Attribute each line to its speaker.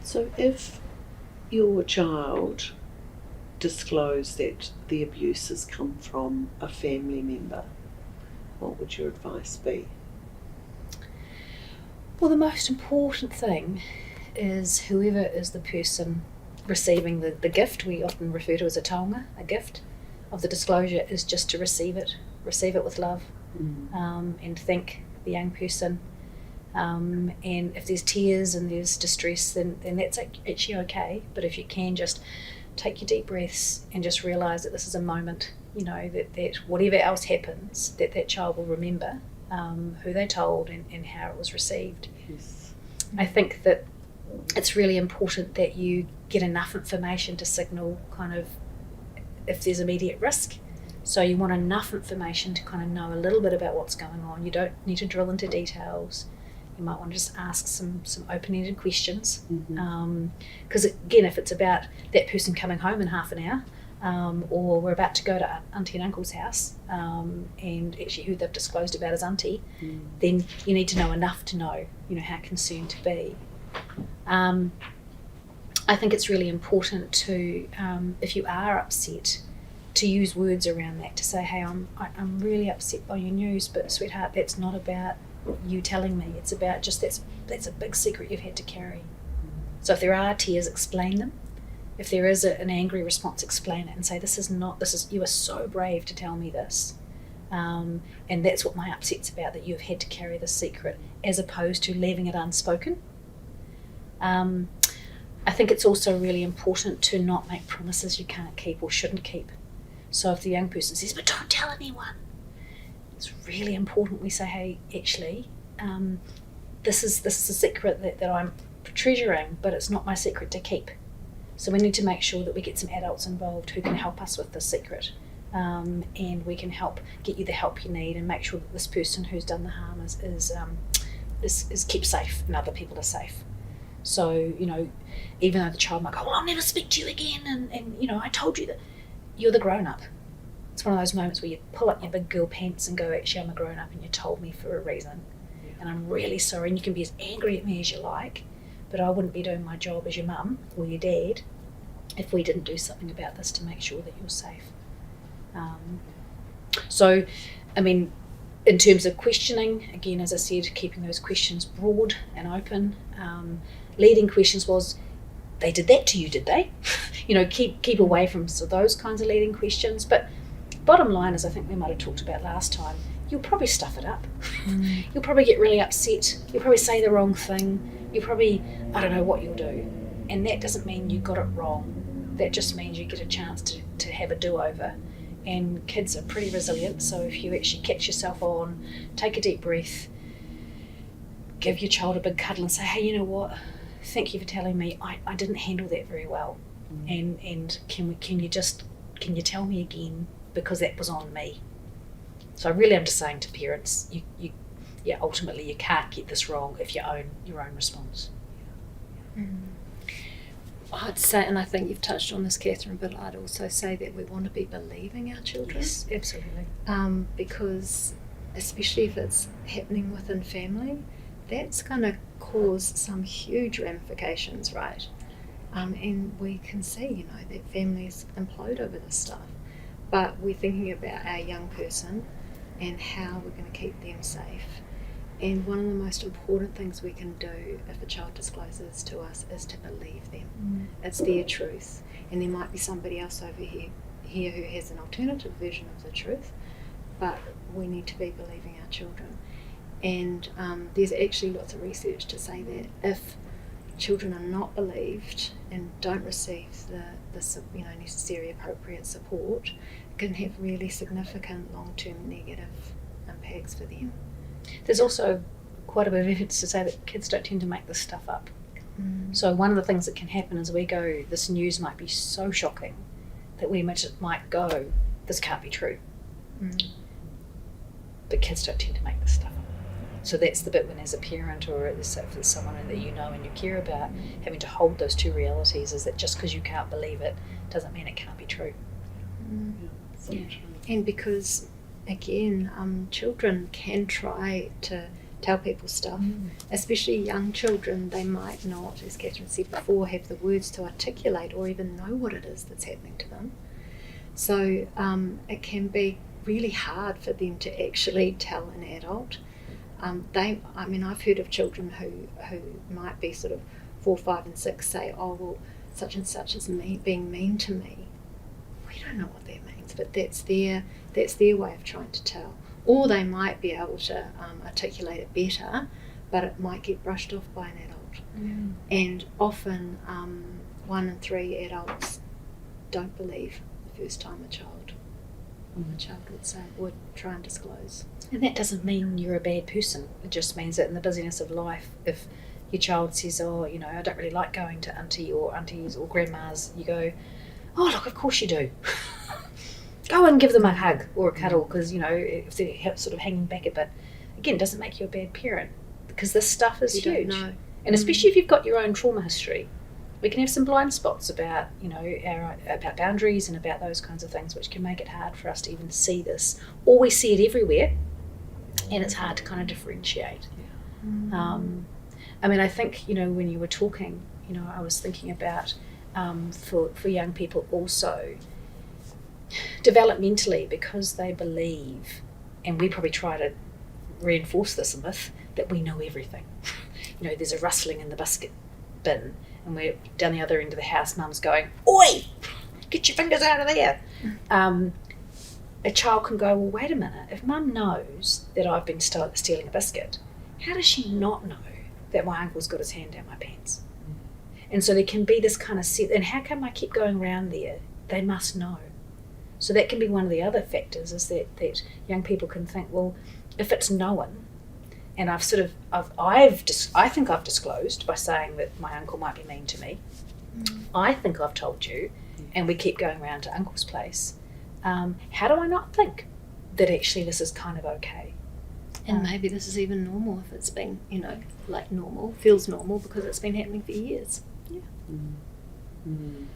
Speaker 1: So if your child disclosed that the abuse has come from a family member, what would your advice be?
Speaker 2: Well, the most important thing is whoever is the person receiving the gift, we often refer to as a taonga, a gift of the disclosure, is just to receive it with love, and thank the young person. And if there's tears and there's distress, then that's actually okay. But if you can just take your deep breaths and just realise that this is a moment, that whatever else happens, that child will remember who they told and how it was received.
Speaker 1: Yes.
Speaker 2: I think that it's really important that you get enough information to signal kind of if there's immediate risk. So you want enough information to kind of know a little bit about what's going on. You don't need to drill into details. You might want to just ask some open-ended questions. Because again, if it's about that person coming home in half an hour, or we're about to go to auntie and uncle's house, and actually who they've disclosed about as auntie, then you need to know enough to know, how concerned to be. I think it's really important to, if you are upset, to use words around that, to say, hey, I'm really upset by your news, but sweetheart, that's not about you telling me. It's about just that's a big secret you've had to carry. So if there are tears, explain them. If there is an angry response, explain it and say, you are so brave to tell me this. And that's what my upset's about, that you've had to carry this secret, as opposed to leaving it unspoken. I think it's also really important to not make promises you can't keep or shouldn't keep. So if the young person says, but don't tell anyone, it's really important we say, hey, actually, this is a secret that I'm treasuring, but it's not my secret to keep. So we need to make sure that we get some adults involved who can help us with this secret, and we can help get you the help you need, and make sure that this person who's done the harm is kept safe and other people are safe. So, even though the child might go, well, I'll never speak to you again, and I told you that, you're the grown-up. It's one of those moments where you pull up your big girl pants and go, actually, I'm a grown-up and you told me for a reason. Yeah. And I'm really sorry, and you can be as angry at me as you like, but I wouldn't be doing my job as your mum or your dad if we didn't do something about this to make sure that you're safe. So, in terms of questioning, again, as I said, keeping those questions broad and open. Leading questions was, they did that to you, did they? Keep away from those kinds of leading questions. But bottom line is, I think we might have talked about last time, you'll probably stuff it up. You'll probably get really upset. You'll probably say the wrong thing. You'll probably, I don't know what you'll do. And that doesn't mean you got it wrong. That just means you get a chance to have a do-over. And kids are pretty resilient, so if you actually catch yourself on, take a deep breath, give your child a big cuddle and say, hey, you know what? Thank you for telling me. I didn't handle that very well. And can you tell me again, because that was on me. So really, I'm just saying to parents, ultimately you can't get this wrong if you own your own response.
Speaker 3: I'd say, and I think you've touched on this, Catherine, but I'd also say that we want to be believing our children.
Speaker 2: Yes, absolutely.
Speaker 3: Because especially if it's happening within family, that's going to cause some huge ramifications, right? And we can see, that families implode over this stuff. But we're thinking about our young person and how we're going to keep them safe. And one of the most important things we can do if a child discloses to us is to believe them. It's their truth. And there might be somebody else over here who has an alternative version of the truth, but we need to be believing our children. And there's actually lots of research to say that if children are not believed and don't receive the necessary appropriate support, it can have really significant long-term negative impacts for them.
Speaker 2: There's also quite a bit of evidence to say that kids don't tend to make this stuff up. So one of the things that can happen is this news might be so shocking that we might go, this can't be true. But kids don't tend to make this stuff up. So that's the bit when, as a parent or if there's someone that you know and you care about, having to hold those two realities, is that just because you can't believe it doesn't mean it can't be true.
Speaker 3: And because, again, children can try to tell people stuff. Especially young children, they might not, as Catherine said before, have the words to articulate or even know what it is that's happening to them. So it can be really hard for them to actually tell an adult. I've heard of children who might be sort of 4, 5 and 6 say, oh, well, such and such is being mean to me. We don't know what that means, but that's their way of trying to tell. Or they might be able to articulate it better, but it might get brushed off by an adult. And often 1 in 3 adults don't believe the first time a child would say, would try and disclose.
Speaker 2: And that doesn't mean you're a bad person. It just means that in the busyness of life, if your child says, oh, you know, I don't really like going to aunties or grandmas, you go, oh, look, of course you do. Go and give them a hug or a cuddle, because, you know, if they're sort of hanging back a bit. Again, it doesn't make you a bad parent, because this stuff is
Speaker 3: You
Speaker 2: huge.
Speaker 3: don't know.
Speaker 2: And especially if you've got your own trauma history, we can have some blind spots about, you know, about boundaries and about those kinds of things, which can make it hard for us to even see this. Or we see it everywhere, and it's hard to kind of differentiate. I think, you know, when you were talking, you know, I was thinking about for young people also, developmentally, because they believe, and we probably try to reinforce this myth, that we know everything. You know, there's a rustling in the biscuit bin, and we're down the other end of the house, mum's going, oi, get your fingers out of there. A child can go, well, wait a minute, if mum knows that I've been stealing a biscuit, how does she not know that my uncle's got his hand down my pants? And so there can be this kind of set, and how come I keep going around there? They must know. So that can be one of the other factors, is that young people can think, well, if it's known, and I think I've disclosed by saying that my uncle might be mean to me. I think I've told you, and we keep going around to uncle's place. How do I not think that actually this is kind of okay?
Speaker 3: And maybe this is even normal if it's been, you know, like normal, feels normal because it's been happening for years.
Speaker 1: Mm.